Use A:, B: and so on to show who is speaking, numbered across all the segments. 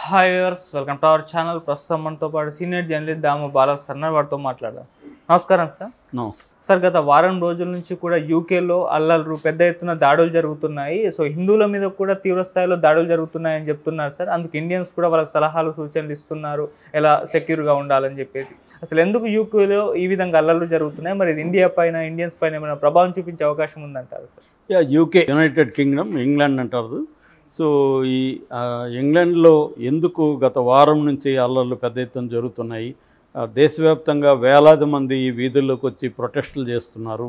A: Hi viewers, welcome to our channel. ప్రస్తుతం మనతో పాటు సీనియర్ జర్నలిస్ట్ దాము బాలా సార్ వారితో మాట్లాడదాం. నమస్కారం సార్. సార్, గత వారం రోజుల నుంచి కూడా యూకేలో అల్లర్లు పెద్ద ఎత్తున దాడులు జరుగుతున్నాయి. సో హిందువుల మీద కూడా తీవ్ర స్థాయిలో దాడులు జరుగుతున్నాయని చెప్తున్నారు సార్. అందుకు ఇండియన్స్ కూడా వాళ్ళకి సలహాలు సూచనలు ఇస్తున్నారు, ఎలా సెక్యూర్గా ఉండాలని చెప్పేసి. అసలు ఎందుకు యూకేలో ఈ విధంగా అల్లర్లు జరుగుతున్నాయి? మరి ఇది ఇండియా పైన, ఇండియన్స్ పైన ఏమైనా ప్రభావం చూపించే అవకాశం ఉందంటారు sir?
B: UK United Kingdom, England అంటారు. సో ఈ ఇంగ్లాండ్లో ఎందుకు గత వారం నుంచి అల్లర్లు పెద్ద ఎత్తున జరుగుతున్నాయి? దేశవ్యాప్తంగా వేలాది మంది ఈ వీధుల్లోకి వచ్చి ప్రొటెస్టులు చేస్తున్నారు.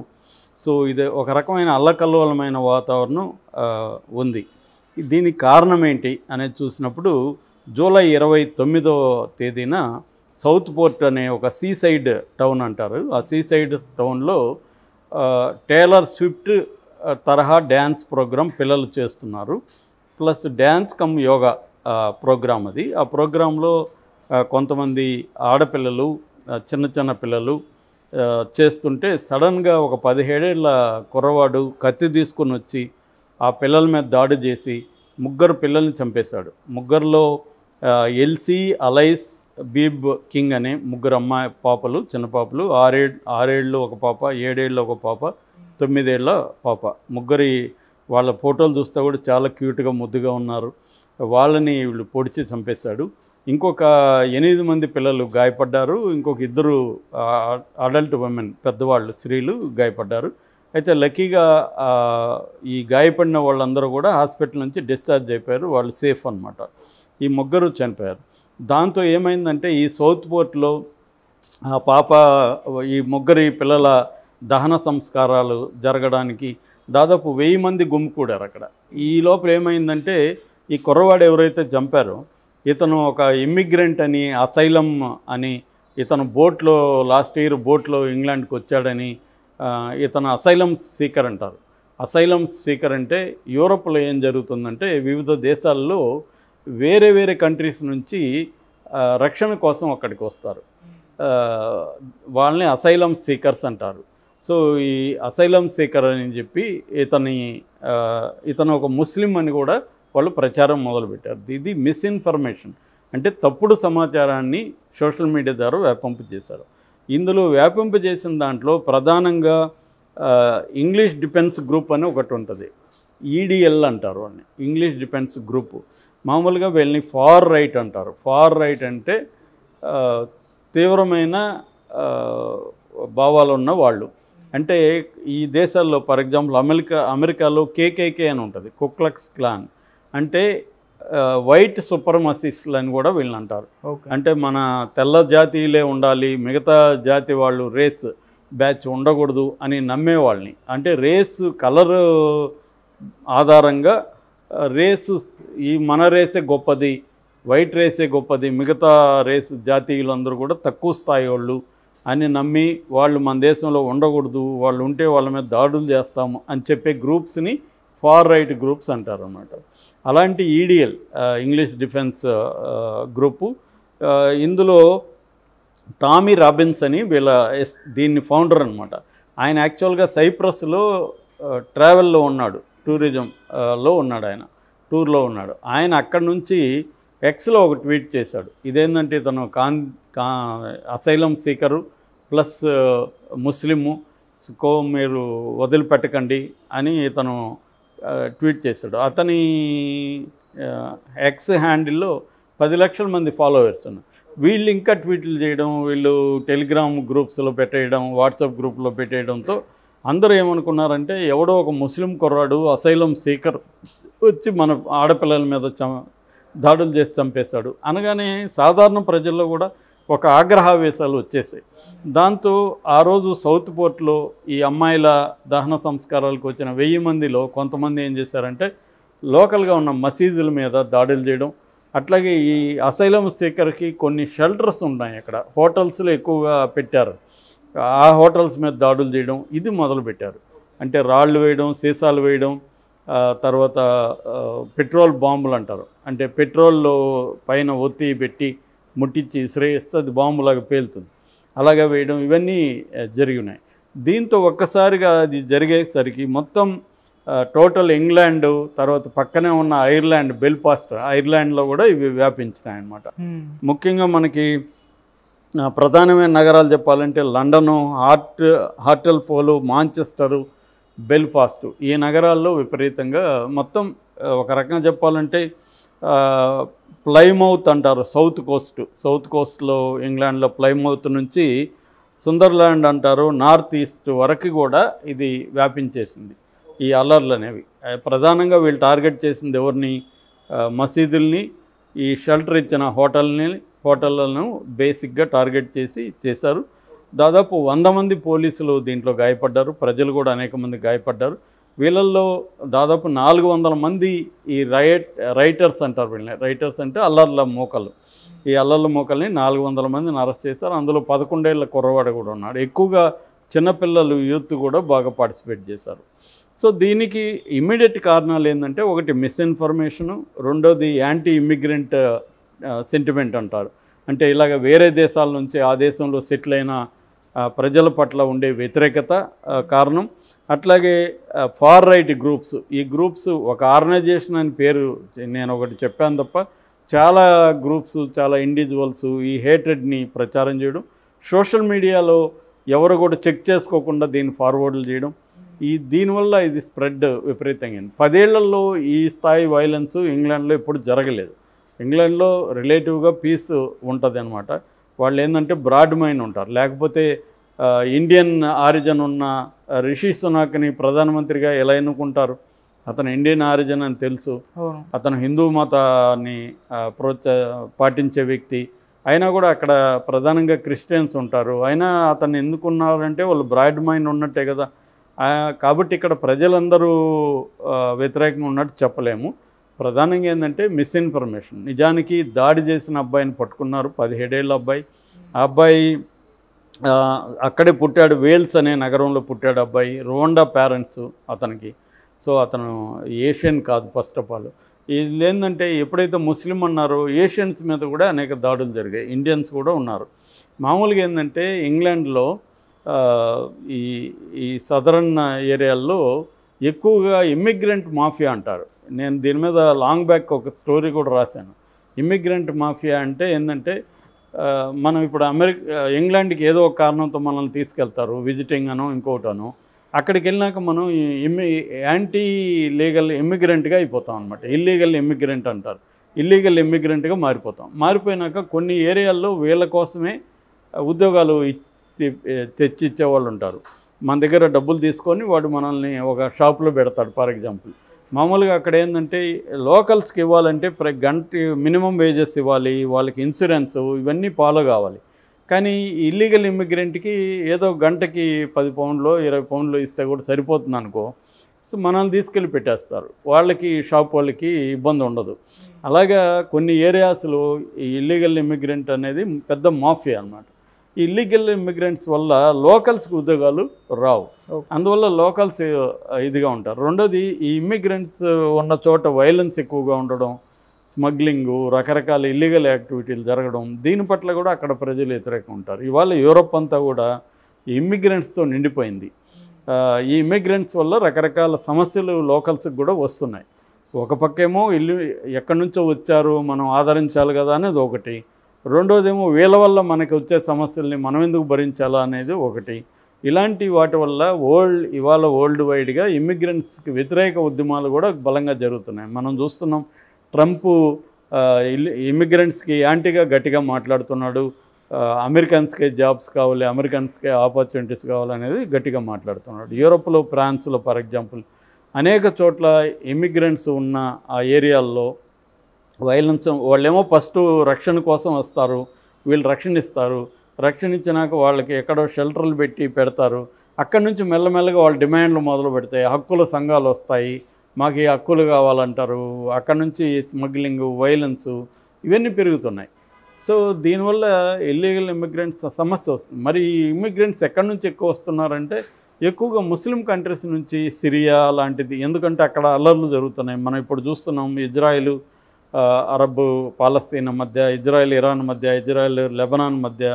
B: సో ఇది ఒక రకమైన అల్లకల్లోలమైన వాతావరణం ఉంది. దీనికి కారణం ఏంటి అనేది చూసినప్పుడు జూలై 29వ తేదీన సౌత్ పోర్ట్ అనే ఒక సీసైడ్ టౌన్ అంటారు. ఆ సీసైడ్ టౌన్లో టేలర్ స్విఫ్ట్ తరహా డ్యాన్స్ ప్రోగ్రాం పిల్లలు చేస్తున్నారు. Plus dance cum yoga program అది. ఆ ప్రోగ్రాంలో కొంతమంది ఆడపిల్లలు, చిన్న చిన్న పిల్లలు చేస్తుంటే సడన్గా ఒక 17 ఏళ్ల కుర్రవాడు కత్తి తీసుకొని వచ్చి ఆ పిల్లల మీద దాడి చేసి 3 పిల్లల్ని చంపేశాడు. 3లో ఎల్సీ, అలైస్, బీబ్ కింగ్ అనే 3 అమ్మాయి పాపలు, చిన్న పాపలు. 6 ఏళ్ళు ఒక పాప, 7 ఏళ్ళు ఒక పాప, 9 ఏళ్ళ పాప. 3 వాళ్ళ ఫోటోలు చూస్తే కూడా చాలా క్యూట్గా ముద్దుగా ఉన్నారు. వాళ్ళని వీళ్ళు పొడిచి చంపేశాడు. ఇంకొక 8 మంది పిల్లలు గాయపడ్డారు. ఇంకొక 2 అడల్ట్ ఉమెన్, పెద్దవాళ్ళు, స్త్రీలు గాయపడ్డారు. అయితే లక్కీగా ఈ గాయపడిన వాళ్ళందరూ కూడా హాస్పిటల్ నుంచి డిశ్చార్జ్ అయిపోయారు. వాళ్ళు సేఫ్ అన్నమాట. ఈ 3 చనిపోయారు. దాంతో ఏమైందంటే ఈ సౌత్ పోర్ట్లో ఆ పాప, ఈ 3 పిల్లల దహన సంస్కారాలు జరగడానికి దాదాపు 1000 మంది గుమికూడారు అక్కడ. ఈ లోపల ఏమైందంటే ఈ కుర్రవాడు ఎవరైతే చంపారో ఇతను ఒక ఇమ్మిగ్రెంట్ అని, అసైలం అని, ఇతను బోట్లో లాస్ట్ ఇయర్ బోట్లో ఇంగ్లాండ్కి వచ్చాడని, ఇతను అసైలం సీకర్ అంటారు. అసైలం సీకర్ అంటే యూరోప్లో ఏం జరుగుతుందంటే వివిధ దేశాల్లో వేరే వేరే కంట్రీస్ నుంచి రక్షణ కోసం అక్కడికి వస్తారు. వాళ్ళని అసైలం సీకర్స్ అంటారు. సో ఈ అసైలం సీకర్ అని చెప్పి ఇతను ఒక ముస్లిం అని కూడా వాళ్ళు ప్రచారం మొదలుపెట్టారు. ఇది మిస్ఇన్ఫర్మేషన్, అంటే తప్పుడు సమాచారాన్ని సోషల్ మీడియా ద్వారా వ్యాపింప చేశారు. ఇందులో వ్యాపింప చేసిన దాంట్లో ప్రధానంగా ఇంగ్లీష్ డిఫెన్స్ గ్రూప్ అని ఒకటి ఉంటుంది. ఈడిఎల్ అంటారు వాడిని, ఇంగ్లీష్ డిఫెన్స్ గ్రూప్. మామూలుగా వీళ్ళని ఫార్ రైట్ అంటారు. ఫార్ రైట్ అంటే తీవ్రమైన భావాలు ఉన్న వాళ్ళు. అంటే ఈ దేశాల్లో ఫర్ ఎగ్జాంపుల్ అమెరికాలో కేకేకే అని ఉంటుంది, కుక్లక్స్ క్లాన్. అంటే వైట్ సుప్రమసిస్టులు అని కూడా వీళ్ళని అంటారు. అంటే మన తెల్ల జాతీయులే ఉండాలి, మిగతా జాతి వాళ్ళు రేస్ బ్యాచ్ ఉండకూడదు అని నమ్మేవాళ్ళని. అంటే రేస్ కలర్ ఆధారంగా రేసు, ఈ మన రేసే గొప్పది, వైట్ రేసే గొప్పది, మిగతా రేస్ జాతీయులందరూ కూడా తక్కువ స్థాయి వాళ్ళు అని నమ్మి వాళ్ళు మన దేశంలో ఉండకూడదు, వాళ్ళు ఉంటే వాళ్ళ మీద దాడులు చేస్తాము అని చెప్పే గ్రూప్స్ని ఫార్ రైట్ గ్రూప్స్ అంటారు అన్నమాట. అలాంటి ఈడిఎల్, ఇంగ్లీష్ డిఫెన్స్ గ్రూపు. ఇందులో టామీ రాబిన్స్ అని దీన్ని ఫౌండర్ అనమాట. ఆయన యాక్చువల్గా సైప్రస్లో ట్రావెల్లో ఉన్నాడు, టూరిజంలో ఉన్నాడు, ఆయన టూర్లో ఉన్నాడు. ఆయన అక్కడి నుంచి ఎక్స్లో ఒక ట్వీట్ చేశాడు. ఇదేంటంటే ఇతను అసైలం సీకరు ప్లస్ ముస్లిము, మీరు వదిలిపెట్టకండి అని ఇతను ట్వీట్ చేశాడు. అతని ఎక్స్ హ్యాండిల్లో 10 లక్షల మంది ఫాలోవర్స్ ఉన్నారు. వీళ్ళు ఇంకా ట్వీట్లు చేయడం, వీళ్ళు టెలిగ్రామ్ గ్రూప్స్లో పెట్టేయడం, వాట్సాప్ గ్రూప్లో పెట్టేయడంతో అందరూ ఏమనుకున్నారంటే ఎవడో ఒక ముస్లిం కుర్రాడు అసైలం సీకర్ వచ్చి మన ఆడపిల్లల మీద దాడులు చేసి చంపేశాడు అనగానే సాధారణ ప్రజల్లో కూడా ఒక ఆగ్రహావేశాలు వచ్చేసాయి. దాంతో ఆ రోజు సౌత్ పోర్ట్లో ఈ అమ్మాయిల దహన సంస్కారాలకు వచ్చిన 1000 మందిలో కొంతమంది ఏం చేశారంటే లోకల్గా ఉన్న మసీదుల మీద దాడులు చేయడం, అట్లాగే ఈ అసైలం సీకర్కి కొన్ని షెల్టర్స్ ఉన్నాయి అక్కడ, హోటల్స్లో ఎక్కువగా పెట్టారు, ఆ హోటల్స్ మీద దాడులు చేయడం ఇది మొదలుపెట్టారు. అంటే రాళ్ళు వేయడం, సీసాలు వేయడం, తర్వాత పెట్రోల్ బాంబులు అంటారు, అంటే పెట్రోల్లో పైన ఒత్తి పెట్టి ముట్టించి ఇసిరేస్తే అది బాంబులాగా పేలుతుంది, అలాగా వేయడం, ఇవన్నీ జరిగినాయి. దీంతో ఒక్కసారిగా అది జరిగేసరికి మొత్తం టోటల్ ఇంగ్లాండ్, తర్వాత పక్కనే ఉన్న ఐర్లాండ్, బెల్ఫాస్ట్ ఐర్లాండ్లో కూడా ఇవి వ్యాపించినాయి అన్నమాట. ముఖ్యంగా మనకి ప్రధానమైన నగరాలు చెప్పాలంటే లండను, హార్టెల్ఫోలు, మాంచెస్టరు, బెల్ఫాస్ట్, ఈ నగరాల్లో విపరీతంగా మొత్తం ఒక రకంగా చెప్పాలంటే ప్లైమౌత్ అంటారు, సౌత్ కోస్ట్లో ఇంగ్లాండ్లో ప్లైమౌత్ నుంచి సుందర్లాండ్ అంటారు, నార్త్ ఈస్ట్ వరకు కూడా ఇది వ్యాపించేసింది ఈ అల్లర్లు అనేవి. ప్రధానంగా వీళ్ళు టార్గెట్ చేసింది ఎవరిని? మసీదుల్ని, ఈ షెల్టర్ ఇచ్చిన హోటళ్లను బేసిక్గా టార్గెట్ చేశారు. దాదాపు 100 మంది పోలీసులు దీంట్లో గాయపడ్డారు, ప్రజలు కూడా అనేక మంది గాయపడ్డారు. వీళ్ళల్లో దాదాపు 400 మంది ఈ రైటర్స్ అంటారు, వీళ్ళని రైటర్స్ అంటే అల్లర్ల మోకలు. ఈ అల్లర్ల మోకల్ని 400 మందిని అరెస్ట్ చేశారు. అందులో 11 ఏళ్ల కుర్రవాడు కూడా ఉన్నాడు. ఎక్కువగా చిన్నపిల్లలు, యూత్ కూడా బాగా పార్టిసిపేట్ చేశారు. సో దీనికి ఇమ్మీడియట్ కారణాలు ఏంటంటే, ఒకటి మిస్ఇన్ఫర్మేషను, రెండోది యాంటీ ఇమ్మిగ్రెంట్ సెంటిమెంట్ అంటారు. అంటే ఇలాగ వేరే దేశాల నుంచి ఆ దేశంలో సెటిల్ అయిన ప్రజల పట్ల ఉండే వ్యతిరేకత కారణం. అట్లాగే ఫార్ రైట్ గ్రూప్స్, ఈ గ్రూప్స్ ఒక ఆర్గనైజేషన్ అని పేరు నేను ఒకటి చెప్పాను తప్ప చాలా గ్రూప్స్, చాలా ఇండివిజువల్స్ ఈ హేట్రెడ్ని ప్రచారం చేయడం, సోషల్ మీడియాలో ఎవరు కూడా చెక్ చేసుకోకుండా దీన్ని ఫార్వర్డ్లు చేయడం, దీనివల్ల ఇది స్ప్రెడ్ విపరీతంగా. 10 ఏళ్లలో ఈ స్థాయి వైలెన్స్ ఇంగ్లాండ్లో ఎప్పుడు జరగలేదు. ఇంగ్లాండ్లో రిలేటివ్గా పీస్ ఉంటుంది అనమాట. వాళ్ళు ఏంటంటే బ్రాడ్ మైండ్ ఉంటారు. లేకపోతే ఇండియన్ ఆరిజిన్ ఉన్న రిషి సునాక్ని ప్రధానమంత్రిగా ఎలా ఎన్నుకుంటారు? అతను ఇండియన్ ఆరిజిన్ అని తెలుసు, అతను హిందూ మతాన్ని పాటించే వ్యక్తి అయినా కూడా అక్కడ ప్రధానంగా క్రిస్టియన్స్ ఉంటారు. అయినా అతను ఎందుకున్నారంటే వాళ్ళు బ్రాడ్ మైండ్ ఉన్నట్టే కదా. కాబట్టి ఇక్కడ ప్రజలందరూ వ్యతిరేకంగా ఉన్నట్టు చెప్పలేము. ప్రధానంగా ఏంటంటే మిస్ఇన్ఫర్మేషన్. నిజానికి దాడి చేసిన అబ్బాయిని పట్టుకున్నారు, 17 ఏళ్ళ అబ్బాయి. ఆ అబ్బాయి అక్కడే పుట్టాడు, వేల్స్ అనే నగరంలో పుట్టాడు అబ్బాయి. రోండా పేరెంట్స్ అతనికి. సో అతను ఏషియన్ కాదు ఫస్ట్ ఆఫ్ ఆల్. ఇది ఏంటంటే ఎప్పుడైతే ముస్లిం అన్నారో ఏషియన్స్ మీద కూడా అనేక దాడులు జరిగాయి, ఇండియన్స్ కూడా ఉన్నారు. మామూలుగా ఏంటంటే ఇంగ్లాండ్లో ఈ సదరన్ ఏరియాల్లో ఎక్కువగా ఇమ్మిగ్రెంట్ మాఫియా అంటారు. నేను దీని మీద లాంగ్ బ్యాక్ ఒక స్టోరీ కూడా రాశాను. ఇమ్మిగ్రెంట్ మాఫియా అంటే ఏంటంటే, మనం ఇప్పుడు ఇంగ్లాండ్కి ఏదో ఒక కారణంతో మనల్ని తీసుకెళ్తారు, విజిటింగ్ అనో ఇంకోటనో. అక్కడికి వెళ్ళినాక మనం యాంటీ లీగల్ ఇమ్మిగ్రెంట్గా అయిపోతాం అనమాట. ఇల్లీగల్ ఇమ్మిగ్రెంట్ అంటారు. ఇల్లీగల్ ఇమ్మిగ్రెంట్గా మారిపోయినాక కొన్ని ఏరియాల్లో వీళ్ళ కోసమే ఉద్యోగాలు తెచ్చి ఇచ్చేవాళ్ళు ఉంటారు. మన దగ్గర డబ్బులు తీసుకొని వాడు మనల్ని ఒక షాప్లో పెడతాడు. ఫర్ ఎగ్జాంపుల్ మామూలుగా అక్కడ ఏంటంటే లోకల్స్కి ఇవ్వాలంటే గంట మినిమం వేజెస్ ఇవ్వాలి, వాళ్ళకి ఇన్సూరెన్స్ ఇవన్నీ ఫాలో కావాలి. కానీ ఇల్లీగల్ ఇమ్మిగ్రెంట్కి ఏదో గంటకి 10 పౌండ్లో 20 పౌండ్లో ఇస్తే కూడా సరిపోతుంది అనుకో. సో మనల్ని తీసుకెళ్ళి పెట్టేస్తారు. వాళ్ళకి షాప్ వాళ్ళకి ఇబ్బంది ఉండదు. అలాగా కొన్ని ఏరియాస్లో ఈ ఇల్లీగల్ ఇమ్మిగ్రెంట్ అనేది పెద్ద మాఫియా అన్నమాట. ఈ ఇల్లీగల్ ఇమ్మిగ్రెంట్స్ వల్ల లోకల్స్కి ఉద్యోగాలు రావు. అందువల్ల లోకల్స్ ఇదిగా ఉంటారు. రెండోది, ఈ ఇమ్మిగ్రెంట్స్ ఉన్న చోట వైలెన్స్ ఎక్కువగా ఉండడం, స్మగ్లింగు, రకరకాల ఇల్లీగల్ యాక్టివిటీలు జరగడం, దీని పట్ల కూడా అక్కడ ప్రజలు వ్యతిరేకంగా ఉంటారు. ఇవాళ యూరోప్ అంతా కూడా ఈ ఇమ్మిగ్రెంట్స్తో నిండిపోయింది. ఈ ఇమ్మిగ్రెంట్స్ వల్ల రకరకాల సమస్యలు లోకల్స్కి కూడా వస్తున్నాయి. ఒక పక్కేమో ఎక్కడి నుంచో వచ్చారు, మనం ఆదరించాలి కదా అనేది ఒకటి. రెండోదేమో వీళ్ళ వల్ల మనకి వచ్చే సమస్యల్ని మనం ఎందుకు భరించాలా అనేది ఒకటి. ఇలాంటి వాటి వల్ల ఇవాళ వరల్డ్ వైడ్గా ఇమ్మిగ్రెంట్స్కి వ్యతిరేక ఉద్యమాలు కూడా బలంగా జరుగుతున్నాయి. మనం చూస్తున్నాం, ట్రంప్ ఇమ్మిగ్రెంట్స్కి యాంటీగా గట్టిగా మాట్లాడుతున్నాడు. అమెరికన్స్కే జాబ్స్ కావాలి, అమెరికన్స్కే ఆపర్చునిటీస్ కావాలనేది గట్టిగా మాట్లాడుతున్నాడు. యూరోప్లో, ఫ్రాన్స్లో ఫర్ ఎగ్జాంపుల్ అనేక చోట్ల ఇమ్మిగ్రెంట్స్ ఉన్న ఆ ఏరియాల్లో వైలెన్స్, వాళ్ళేమో ఫస్ట్ రక్షణ కోసం వస్తారు, వీళ్ళు రక్షణ ఇస్తారు. రక్షణ ఇచ్చినాక వాళ్ళకి ఎక్కడో షెల్టర్లు పెడతారు. అక్కడి నుంచి మెల్లమెల్లగా వాళ్ళ డిమాండ్లు మొదలు పెడతాయి. హక్కుల సంఘాలు వస్తాయి, మాకు ఈ హక్కులు కావాలంటారు. అక్కడి నుంచి స్మగ్లింగు, వైలెన్సు ఇవన్నీ పెరుగుతున్నాయి. సో దీనివల్ల ఇల్లీగల్ ఇమ్మిగ్రెంట్స్ సమస్య వస్తుంది. మరి ఈ ఇమ్మిగ్రెంట్స్ ఎక్కడి నుంచి ఎక్కువ వస్తున్నారంటే ఎక్కువగా ముస్లిం కంట్రీస్ నుంచి, సిరియా లాంటిది. ఎందుకంటే అక్కడ అల్లర్లు జరుగుతున్నాయి. మనం ఇప్పుడు చూస్తున్నాం, ఇజ్రాయిల్ అరబ్ పాలస్తీనా మధ్య, ఇజ్రాయెల్ ఇరాన్ మధ్య, ఇజ్రాయెల్ లెబనాన్ మధ్య,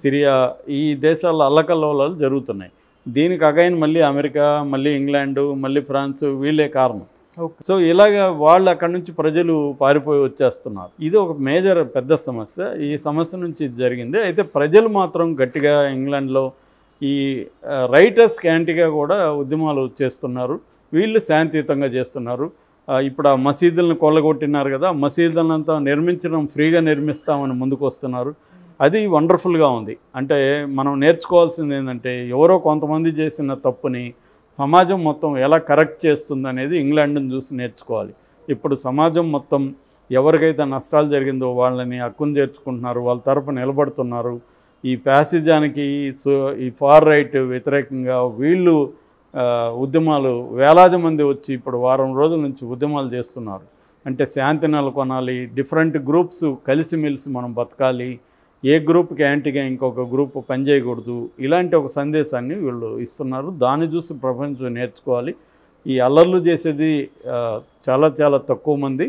B: సిరియా, ఈ దేశాల అల్లకల్లోలాలు జరుగుతున్నాయి. దీనికి అగైన్ మళ్ళీ అమెరికా, మళ్ళీ ఇంగ్లాండు, మళ్ళీ ఫ్రాన్స్ వీళ్ళే కారణం.
A: ఓకే.
B: సో ఇలాగ వాళ్ళు అక్కడి నుంచి ప్రజలు పారిపోయి వచ్చేస్తున్నారు. ఇది ఒక మేజర్ పెద్ద సమస్య. ఈ సమస్య నుంచి ఇది జరిగింది. అయితే ప్రజలు మాత్రం గట్టిగా ఇంగ్లాండ్లో ఈ రైటర్స్కి యాంటీగా కూడా ఉద్యమాలు చేస్తున్నారు. వీళ్ళు శాంతియుతంగా చేస్తున్నారు. ఇప్పుడు ఆ మసీదులను కొల్లగొట్టినారు కదా, మసీదులంతా నిర్మించడం ఫ్రీగా నిర్మిస్తామని ముందుకు వస్తున్నారు. అది వండర్ఫుల్గా ఉంది. అంటే మనం నేర్చుకోవాల్సింది ఏంటంటే ఎవరో కొంతమంది చేసిన తప్పుని సమాజం మొత్తం ఎలా కరెక్ట్ చేస్తుందనేది ఇంగ్లాండ్ని చూసి నేర్చుకోవాలి. ఇప్పుడు సమాజం మొత్తం ఎవరికైతే నష్టాలు జరిగిందో వాళ్ళని హక్కును చేర్చుకుంటున్నారు, వాళ్ళ తరపు నిలబడుతున్నారు. ఈ ప్యాసిజానికి ఈ ఫార్ రైట్ వ్యతిరేకంగా వీళ్ళు ఉద్యమాలు వేలాది మంది వచ్చి ఇప్పుడు వారం రోజుల నుంచి ఉద్యమాలు చేస్తున్నారు. అంటే శాంతి నెలకొనాలి, డిఫరెంట్ గ్రూప్స్ కలిసిమెలిసి మనం బతకాలి, ఏ గ్రూప్కి యాంటీగా ఇంకొక గ్రూప్ పనిచేయకూడదు, ఇలాంటి ఒక సందేశాన్ని వీళ్ళు ఇస్తున్నారు. దాన్ని చూసి ప్రపంచం నేర్చుకోవాలి. ఈ అల్లర్లు చేసేది చాలా చాలా తక్కువ మంది.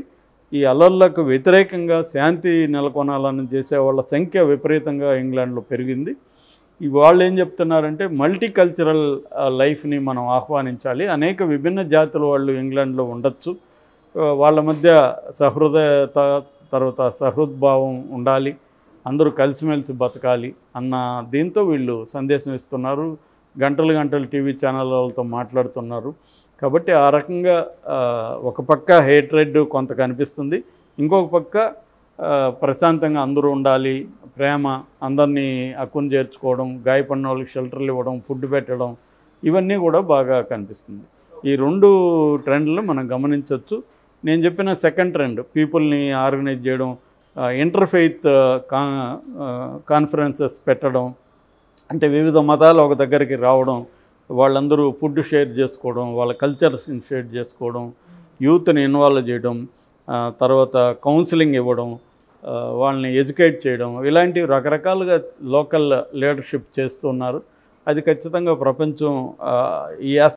B: ఈ అల్లర్లకు వ్యతిరేకంగా శాంతి నెలకొనాలని చేసే వాళ్ళ సంఖ్య విపరీతంగా ఇంగ్లాండ్లో పెరిగింది. వాళ్ళు ఏం చెప్తున్నారంటే మల్టీ కల్చరల్ లైఫ్ని మనం ఆహ్వానించాలి. అనేక విభిన్న జాతుల వాళ్ళు ఇంగ్లాండ్లో ఉండొచ్చు. వాళ్ళ మధ్య సహృదయత, తర్వాత సహృద్భావం ఉండాలి, అందరూ కలిసిమెలిసి బతకాలి అన్న దీంతో వీళ్ళు సందేశం ఇస్తున్నారు. గంటలు గంటలు టీవీ ఛానళ్ళతో మాట్లాడుతున్నారు. కాబట్టి ఆ రకంగా ఒక పక్క హేట్రెడ్ కొంత కనిపిస్తుంది, ఇంకొక పక్క ప్రశాంతంగా అందరూ ఉండాలి, ప్రేమ, అందరినీ హక్కును చేర్చుకోవడం, గాయపడిన వాళ్ళకి షెల్టర్లు ఇవ్వడం, ఫుడ్ పెట్టడం, ఇవన్నీ కూడా బాగా కనిపిస్తుంది. ఈ రెండు ట్రెండ్లు మనం గమనించవచ్చు. నేను చెప్పిన సెకండ్ ట్రెండ్ పీపుల్ని ఆర్గనైజ్ చేయడం, ఇంటర్ఫెయిత్ కాన్ఫరెన్సెస్ పెట్టడం, అంటే వివిధ మతాలు ఒక దగ్గరికి రావడం, వాళ్ళందరూ ఫుడ్ షేర్ చేసుకోవడం, వాళ్ళ కల్చర్స్ని షేర్ చేసుకోవడం, యూత్ని ఇన్వాల్వ్ చేయడం, తర్వాత కౌన్సిలింగ్ ఇవ్వడం, వాళ్ళని ఎడ్యుకేట్ చేయడం, ఇలాంటివి రకరకాలుగా లోకల్ లీడర్షిప్ చేస్తున్నారు. అది ఖచ్చితంగా ప్రపంచం ఈ